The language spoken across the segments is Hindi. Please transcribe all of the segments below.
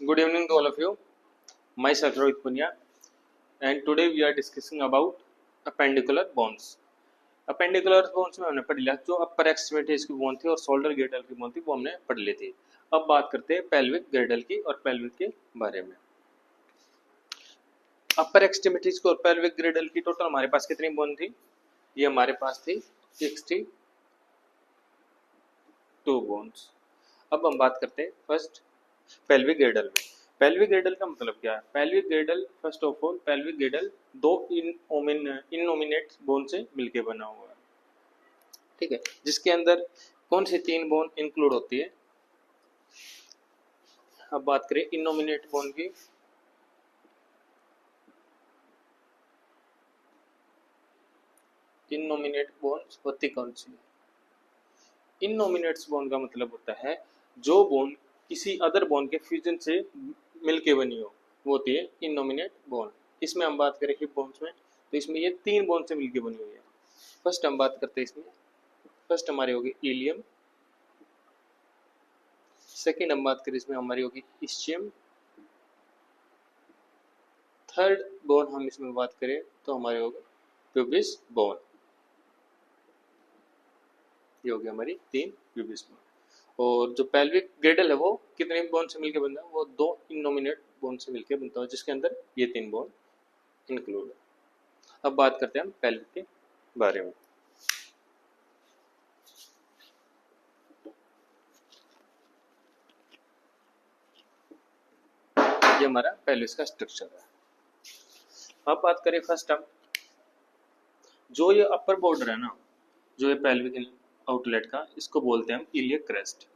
Good evening to all of you. Myself Rohit Punya, and today we are discussing about appendicular bones. Appendicular bones में हमने पढ़ लिया जो अपर एक्सट्रीमिटीज की बोन थी और शोल्डर गिर्डल की बोन थी वो हमने पढ़ ली थी। अब बात करते हैं पेल्विक गिर्डल की और पेल्विक के बारे में। अपर एक्सट्रीमिटीज को और पेल्विक गिर्डल की टोटल हमारे पास कितनी बोन थी? ये हमारे पास थी 62 बोन्स। अब हम बात करते हैं फर्स्ट पेल्विक गिर्डल में। पेल्विक गिर्डल का मतलब क्या है? Pelvic गिर्डल first of all pelvic गिर्डल दो इनोमिनेट बोन से मिलके बना हुआ है, ठीक है, जिसके अंदर कौन सी तीन बोन इंक्लूड होती है? अब बात करें इनोमिनेट बोन की। इनोमिनेट बोन होती कौन सी? इनोमिनेट्स बोन का मतलब होता है जो बोन किसी अदर बोन के फ्यूजन से मिलके बनी हो, वो होती है इनोमिनेट बोन। इसमें हम बात करें हिप बोन्स में, तो इसमें ये तीन बोन से मिलके बनी हुई है। फर्स्ट हम बात करते हैं इसमें, फर्स्ट हमारी होगी इलियम, सेकंड हम बात करें इसमें हमारी होगी इस्चियम, थर्ड बोन हम इसमें बात करें तो हमारी होगी प्यूबिस बोन। ये हो गई हमारी तीन प्यूबिस बोन। और जो पेल्विक गिर्डल है वो कितने बोन से मिलकर बनता है? वो दो इनोमिनेट बोन से मिलकर बनता है, जिसके अंदर ये तीन बोन इंक्लूड है। अब बात करते हैं हम पेल्विक के बारे में। ये हमारा पेल्विस का स्ट्रक्चर है। अब बात करें फर्स्ट हम जो ये अपर बॉर्डर है ना, जो ये पेल्विक आउटलेट का, इसको बोलते हैं हम इलियक क्रेस्ट।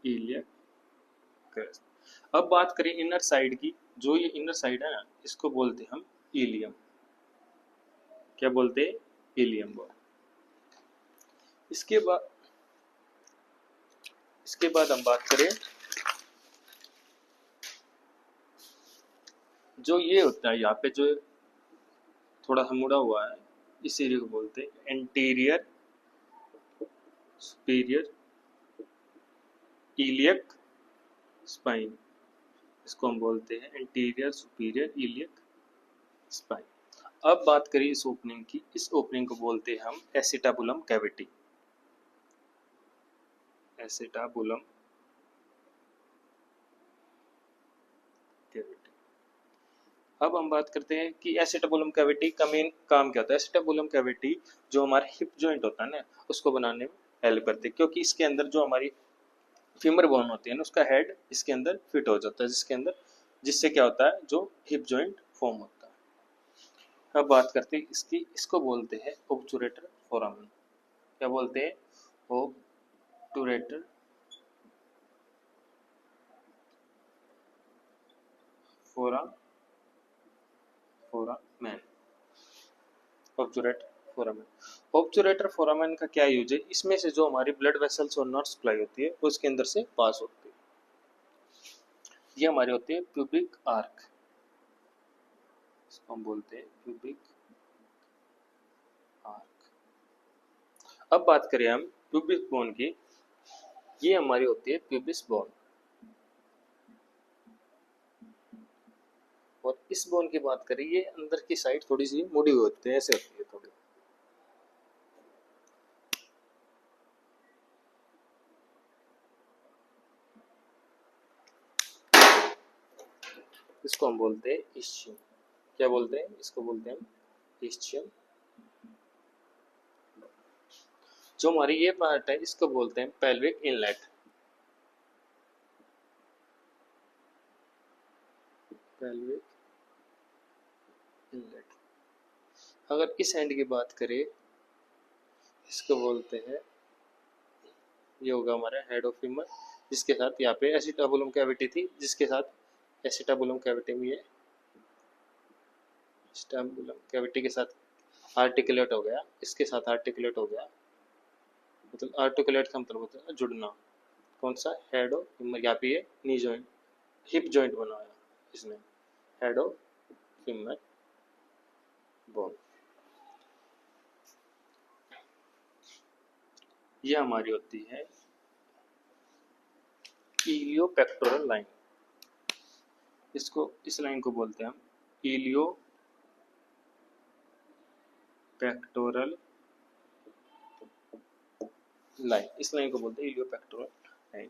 Iliac crest. अब बात करें इनर साइड की, जो ये इनर साइड है ना, इसको बोलते हैं हम इलियम। क्या बोलते हैं? इलियम बोल। इसके बाद हम बात करें जो ये होता है यहाँ पे जो थोड़ा सा मुड़ा हुआ है, इस एरिया को बोलते हैं एंटीरियर सुपीरियर इलियक स्पाइन। इसको हम बोलते हैं एंटीरियर सुपीरियर इलियक स्पाइन। अब बात करें इस ओपनिंग की, इस ओपनिंग को बोलते हैं हम एसिटाबुलम कैविटी। Acetabulum cavity. अब हम बात करते हैं कि एसिटाबुलम कैविटी का मेन काम क्या होता है। एसिटाबुलम कैविटी जो हमारा हिप जॉइंट होता है ना, उसको बनाने में हेल्प करती है, क्योंकि इसके अंदर जो हमारी फीमर बोन होती है ना, उसका हेड इसके अंदर फिट हो जाता है, जिससे क्या होता है, जो हिप जॉइंट फॉर्म होता है। अब बात करते हैं इसकी, इसको बोलते हैं ऑब्टूरेटर फोरामेन। क्या बोलते हैं? Obturator foramen. Obturator foramen. Obturator foramen का क्या यूज है? इसमें से जो हमारी ब्लड वेसल्स और नर्व सप्लाई होती है वो इसके अंदर से पास होती है। ये हमारी होती है प्यूबिक आर्क, इसको हम बोलते हैं प्यूबिक आर्क। अब बात करें हम प्यूबिक बोन की, ये हमारी होती है प्यूबिस बोन। और इस बोन की बात करें, ये अंदर की साइड थोड़ी सी मुड़ी हुई होती है, ऐसे होती है थोड़ी। इसको हम बोलते हैं इस्चियम। क्या बोलते हैं? इसको बोलते हैं हम इस्चियम। जो हमारी ये पार्ट है इसको बोलते हैं पेल्विक इनलेट। Pelvic inlet. अगर इस एंड की बात करें, इसको बोलते हैं, ये होगा हमारा हेड ऑफ फीमर, जिसके साथ यहाँ पे एसिटाबुलम कैविटी थी, जिसके साथ एसिटाबुलम कैविटी में ये एसिटाबुलम कैविटी के साथ आर्टिकुलेट हो गया, इसके साथ आर्टिकुलेट हो गया। मतलब आर्टिकुलेट का मतलब होता है जुड़ना। कौन सा? Head of femur. यहाँ पे ये नी जॉइंट हिप जॉइंट बनाया इसने, हेड ऑफ फीमर बोन। ये हमारी होती है इलियोपेक्टोरल लाइन, इसको इस लाइन को बोलते हैं हम इलियोपेक्टोरल लाइन, इस लाइन को बोलते हैं इलियोपेक्टोरल लाइन।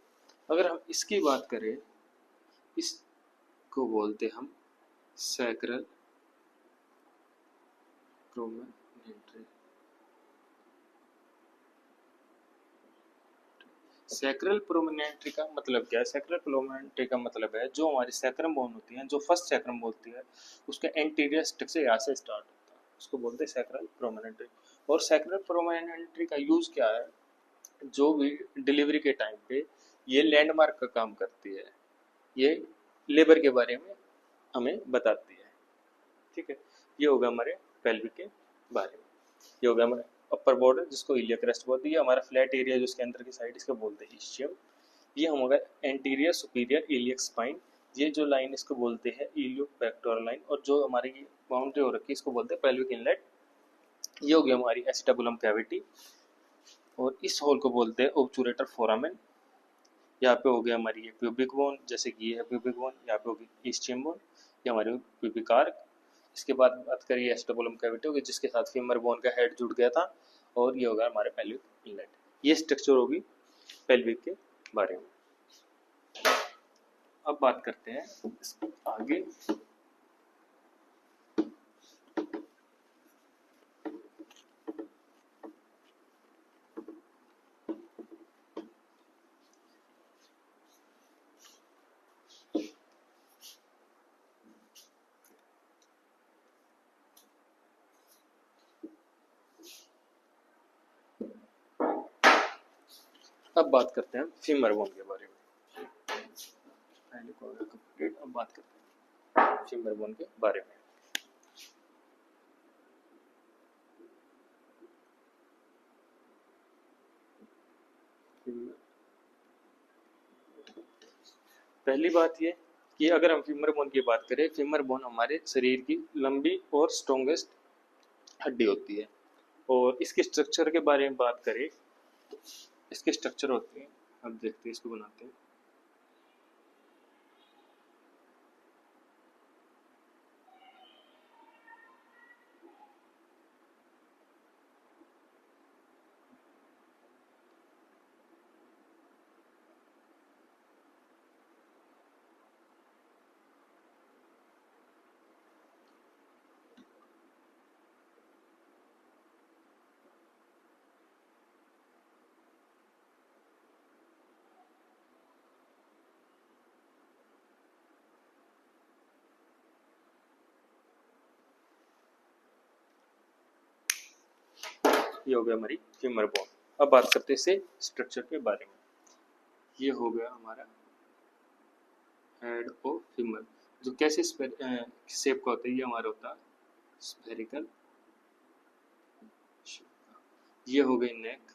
अगर हम इसकी बात करें, इसको बोलते हम सैक्रल प्रोमोनेंट्री। सैक्रल प्रोमोनेंट्री का मतलब क्या है? सैक्रल प्रोमोनेंट्री का मतलब है जो हमारी सैक्रम बोन होती है, जो फर्स्ट सैक्रम होती है, उसका एंटीरियर स्ट्रक्चर यहाँ से स्टार्ट होता है, उसको बोलते हैं सैक्रल प्रोमोनेंट्री। और सैक्रल प्रोमोनेंट्री का यूज क्या है? जो भी डिलीवरी के टाइम पे ये लैंडमार्क का काम करती है, ये लेबर के बारे में हमें बताती है। ठीक है, ये होगा हमारे पेल्विक के बारे में। ये होगा हमारे अपर बॉर्डर जिसको इलिया क्रेस्ट बोलते हैं, हमारा फ्लैट एरिया जो इसके अंदर की साइड इसको बोलते हैं इस्चियम। ये हमारा एंटीरियर सुपीरियर इलियक स्पाइन, ये जो लाइन इसको बोलते हैं इलियोपेक्टोरल लाइन। और जो हमारी बाउंड्री हो रखी है इसको बोलते हैं पेल्विक इनलेट। ये हो गया हमारी एसिटाबुलम कैविटी, और इस होल को बोलते हैं ऑब्चुरेटर फोरामेन। यहाँ पे हो गया हमारी ये प्यूबिक बोन, जैसे कि ये है प्यूबिक बोन, यहाँ पे होगी इस्चियम बोन, ये हमारी प्यूबिक आर्क। इसके बाद बात करिए एसिटाबुलम कैविटी होगी जिसके साथ फीमर बोन का हेड जुड़ गया था, और ये होगा हमारे पेल्विक इनलेट। ये स्ट्रक्चर होगी पेल्विक के बारे में। अब बात करते हैं आगे। अब बात करते हैं फीमर बोन के बारे में। पहले को कंप्लीट, अब बात करते हैं फीमर बोन के बारे में। पहली बात ये कि अगर हम फीमर बोन की बात करें, फीमर बोन हमारे शरीर की लंबी और स्ट्रॉन्गेस्ट हड्डी होती है। और इसके स्ट्रक्चर के बारे में बात करें तो इसके स्ट्रक्चर होते हैं, अब देखते हैं, इसको बनाते हैं। ये हो गया हमारी फीमर बोन। अब बात करते हैं इससे स्ट्रक्चर के बारे में। ये हो गया हमारा हेड ऑफ फीमर, जो कैसे शेप का होता है, ये हमारा होता है स्फेरिकल। ये हो गई नेक।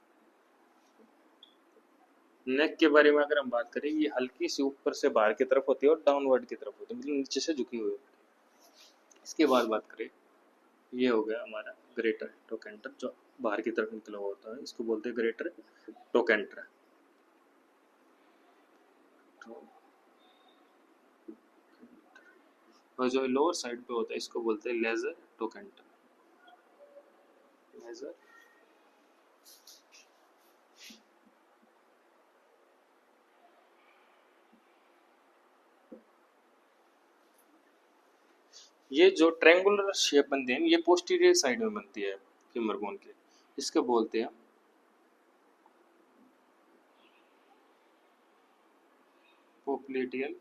नेक के बारे में अगर हम बात करें, ये हल्की सी ऊपर से बाहर की तरफ होती है और डाउनवर्ड की तरफ होती है, मतलब नीचे से झुकी हुई होती है। इसके बाद बात करें, ये हो गया हमारा ग्रेटर टोकेंटर, जो बाहर की तरफ निकला हुआ होता है, इसको बोलते हैं ग्रेटर टोकेंटर। और जो लोअर साइड पे होता है इसको बोलते हैं लेजर टोकेंटर। लेजर ये जो ट्रायंगुलर शेप बनती है ये पोस्टीरियर साइड में बनती है फीमर बोन के, इसको बोलते हैं पोप्लेटियल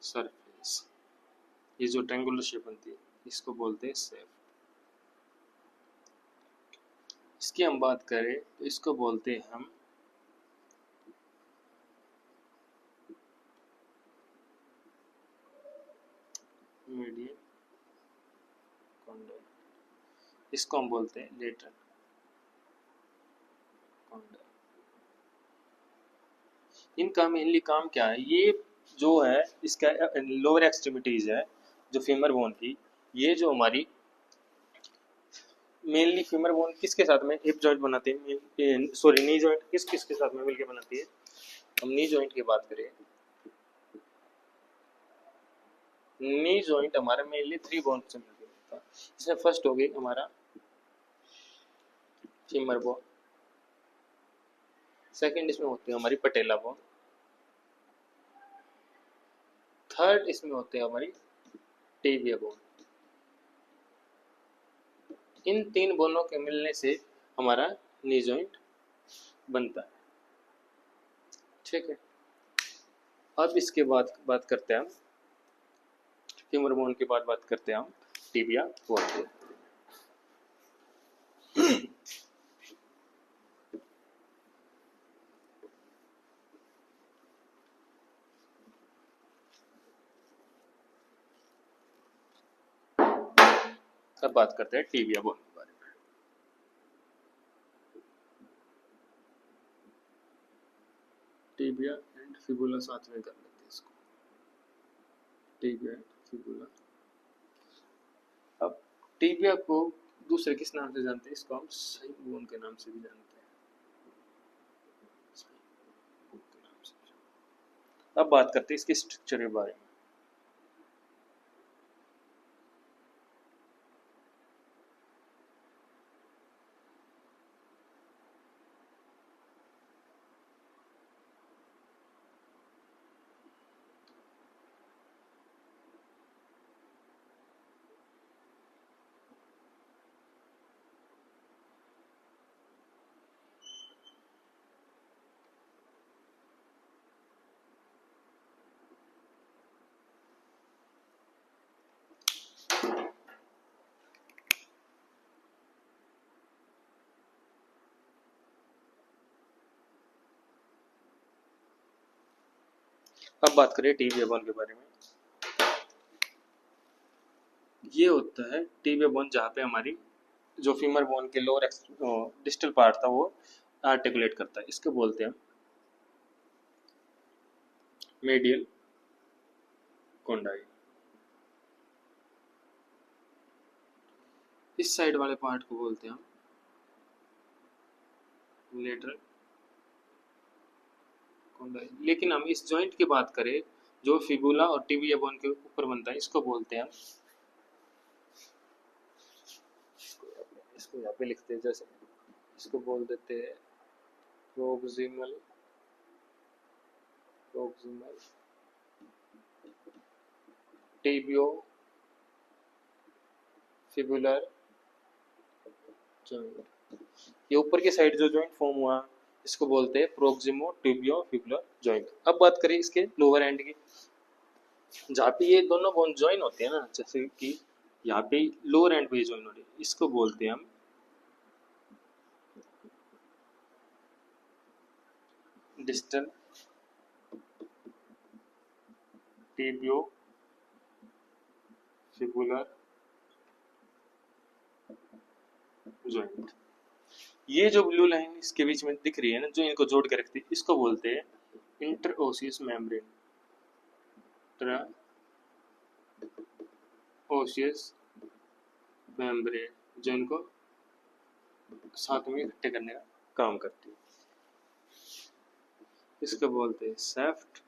सरफेस। ये जो ट्रायंगुलर शेप बनती है इसको बोलते हैं शेप। इसकी हम बात करें तो इसको बोलते हैं हम मीडियन कॉन्डल, इसको हम बोलते हैं लेटरल कॉन्डल। इनका मेनली काम क्या है? ये जो है इसका लोअर एक्सट्रीमिटीज है जो फीमर बोन की, ये जो हमारी मेनली फीमर बोन किसके साथ में हिप जॉइंट बनाते हैं, सॉरी नी जॉइंट किस किस के साथ में मिलकर बनाती है? हम नी जॉइंट की बात करें, नी जॉइंट हमारा मेनली 3 बोन से मिलकर बनता है। इसमें फर्स्ट हो गई हमारा फीमर बोन, सेकंड इसमें होती है हमारी पटेला बोन, थर्ड इसमें होते हैं हमारी टिबिया बोन। इन 3 बोनों के मिलने से हमारा नी जॉइंट बनता है। ठीक है, अब इसके बाद बात करते हैं हम फीमर बोन के बाद बात करते हैं हम टिबिया बोन की। अब बात करते हैं टिबिया बोन के बारे में। टिबिया एंड फिबुला साथ में कर लेते हैं इसको, टिबिया एंड फिबुला। अब टिबिया को दूसरे किस नाम से जानते हैं? इसको हम साइन बोन के नाम से भी जानते हैं। अब बात करते हैं इसके स्ट्रक्चर के बारे में। अब बात करें टिबिया बोन के बारे में। ये होता है टिबिया बोन जहाँ पे हमारी जो फीमर बोन के लोअर डिस्टल पार्ट था वो आर्टिकुलेट करता है, इसको बोलते हैं मेडियल कोंडाइल। इस साइड वाले पार्ट को बोलते हैं हम लेटरल कोंडाइल। लेकिन हम इस जॉइंट की बात करें जो फिबुला और टिबिया बोन के ऊपर बनता है, इसको बोलते हैं हम, इसको यहाँ पे लिखते हैं, जैसे इसको बोल देते हैं प्रोक्सिमल टिबियो फिबुलर जॉइंट। ये ऊपर की साइड जो जॉइंट फॉर्म हुआ इसको बोलते हैं प्रोक्सिमो टिबियो फिबुलर जॉइंट। अब बात करें इसके लोअर एंड की, जहाँ पे ये दोनों बोन ज्वाइन होते हैं ना, जैसे कि यहाँ पे लोअर एंड पे ज्वाइन हो रही है, इसको बोलते हैं हम डिस्टल टिबियो फिबुलर जॉइंट। ये जो ब्लू लाइन इसके बीच में दिख रही है ना, जो इनको जोड़ के रखती है, इसको बोलते हैं इंटरओसियस मेम्ब्रेन, इंटरओसियस मेम्ब्रेन, जो इनको साथ में इकट्ठे करने का काम करती है। इसको बोलते हैं सेफ्ट।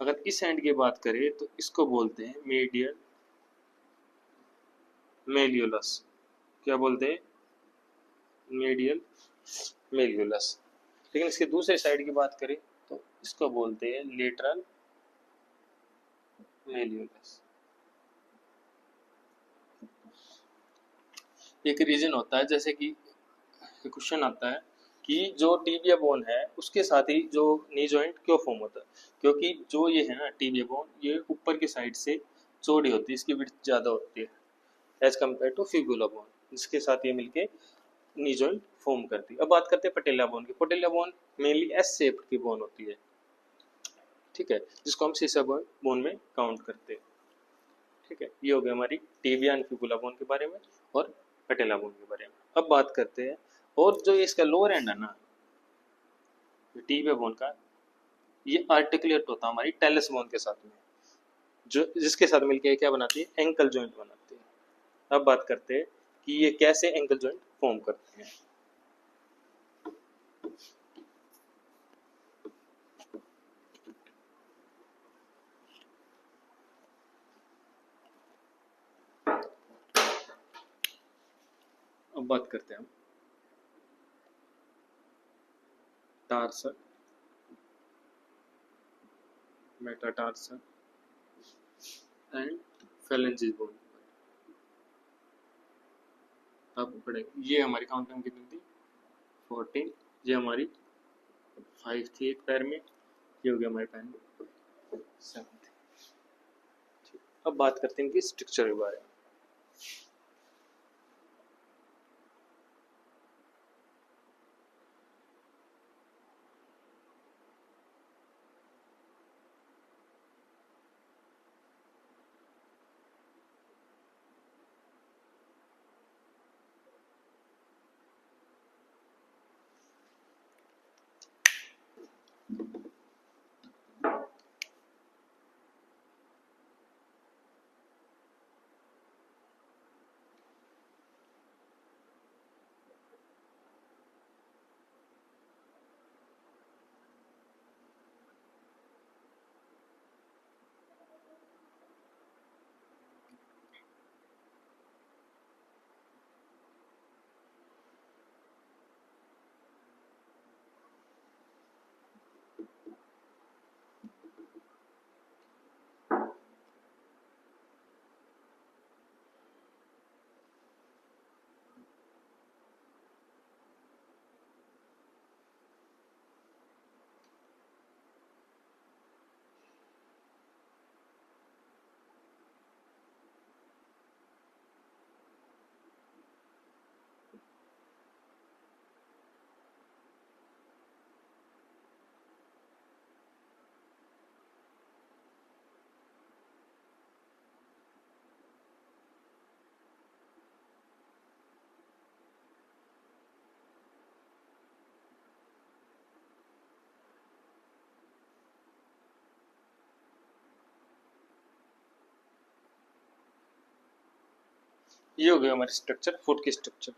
अगर इस एंड की बात करें तो इसको बोलते हैं मेडियल मेलियोलस। क्या बोलते हैं? मेडियल मेलियोलस। लेकिन इसके दूसरे साइड की बात करें तो इसको बोलते हैं लेटरल मेलियोलस। एक रीजन होता है, जैसे कि क्वेश्चन आता है कि जो टिबिया बोन है उसके साथ ही जो नी जॉइंट क्यों फॉर्म होता है? क्योंकि जो ये है ना टिबिया बोन, ये ऊपर की साइड से चौड़ी होती है, इसकी विड्थ ज़्यादा होती है as compare to fibula bone, जिसके साथ ये मिलके नी जॉइंट फॉर्म करती है। अब बात करते हैं पटेला बोन की। पटेला बोन मेनली एस शेप की बोन होती है, ठीक है, जिसको हम सीसा बोन में काउंट करते हैं। ठीक है, ये हो गया हमारी टिबिया एंड फिबुला बोन के बारे में और पटेला बोन के बारे में। अब बात करते हैं, और जो इसका लोअर एंड है ना टिबिया बोन का, ये आर्टिकुलेट होता है हमारी टेलस बोन के साथ में, जो जिसके साथ मिलके क्या बनाती है? एंकल जॉइंट बनाती है। अब बात करते हैं कि ये कैसे एंकल जॉइंट फॉर्म करते हैं। बात करते हैं हम tarsal, metatarsal and phalanges bone. अब पढ़ेंगे, ये हमारी काउंटिंग कितनी थी 14, ये हमारी 5 थी एक पैर में, ये हो गया हमारे पैर में 7 थी। अब बात करते हैं इनकी स्ट्रक्चर के बारे में। ये हो गया हमारी स्ट्रक्चर, फुट की स्ट्रक्चर।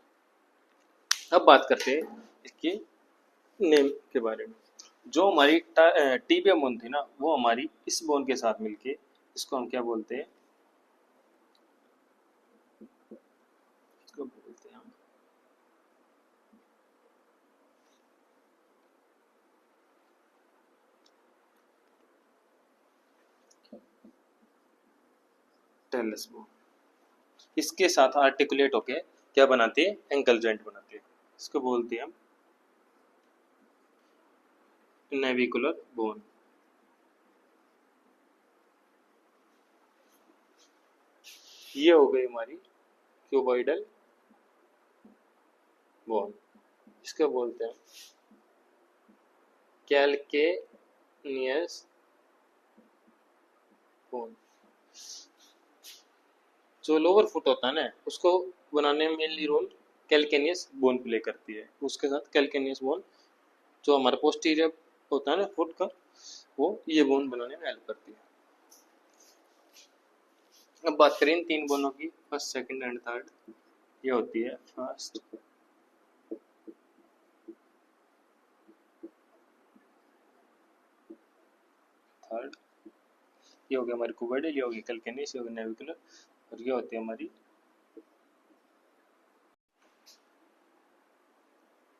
अब बात करते हैं इसकी नेम के बारे में। जो हमारी टीबिया बोन थी ना, वो हमारी इस बोन के साथ मिलके, इसको हम क्या बोलते हैं, इसको बोलते हैं हम टेलस बोन। इसके साथ आर्टिकुलेट होके क्या बनाते हैं, एंकल जॉइंट बनाते हैं, इसको बोलते हैं हम नेविकुलर बोन। ये हो गई हमारी क्यूबॉइडल बोन, इसको बोलते हैं कैल्केनियस बोन। जो लोअर फुट होता है ना, उसको बनाने में mainly role calcaneus bone play करती है। उसके साथ कैल्केनियस बोन, जो हमारा पोस्टीरियर होता है ना फुट का, वो ये बोन बनाने में हेल्प करती है। अब बात करें इन 3 बोनों की, फर्स्ट सेकंड एंड थर्ड। ये होती है फर्स्ट, थर्ड, ये हो गया हमारी क्यूबॉइडल, ये हो गई कैल्केनियस, ये हो गई नेविकुलर, और ये होती है हमारी,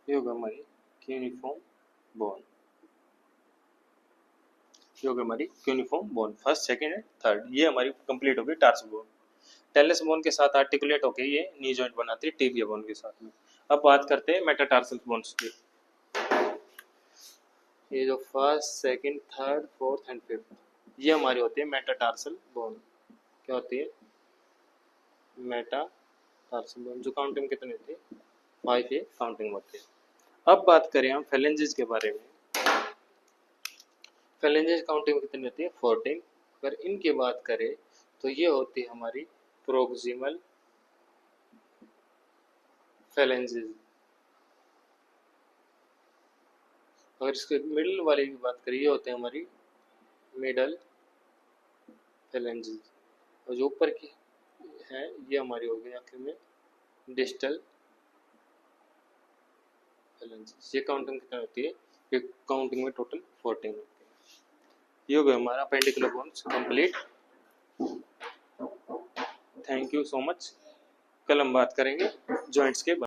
ये होगा हमारी क्यूनिफॉर्म बोन। ये होगा हमारी cuneiform bone, first second and third. ये हमारी कंप्लीट होगी टार्स बोन। टेलस बोन के साथ आर्टिकुलेट होके ये नी जॉइंट बनाती है टिबिया बोन के साथ में। अब बात करते हैं मेटाटार्सल बोन्स की। ये जो first second third fourth and fifth, ये हमारी होती है मेटाटार्सल बोन। क्या होती है, मेटाटार्सल बोन, जो काउंटिंग कितनी होती है 5 ये काउंटिंग होती है। अब बात करें हम फेलेंजेस के बारे में। फेलेंजेस काउंटिंग कितनी होती है 14। अगर इनकी बात करें तो ये होती है हमारी प्रोक्सिमल फेलेंजेस। अगर इसके मिडल वाले की बात करें, ये होते हैं हमारी मिडल फेलेंजेस, और जो ऊपर की है ये हमारी हो गई आखिर में डिस्टल फेलेंजेस। ये काउंटिंग कितनी होती है, ये काउंटिंग में टोटल 14 होती है। ये हो गया हमारा appendicular bones complete. Thank you so much. कल हम बात करेंगे जॉइंट्स के बारे में।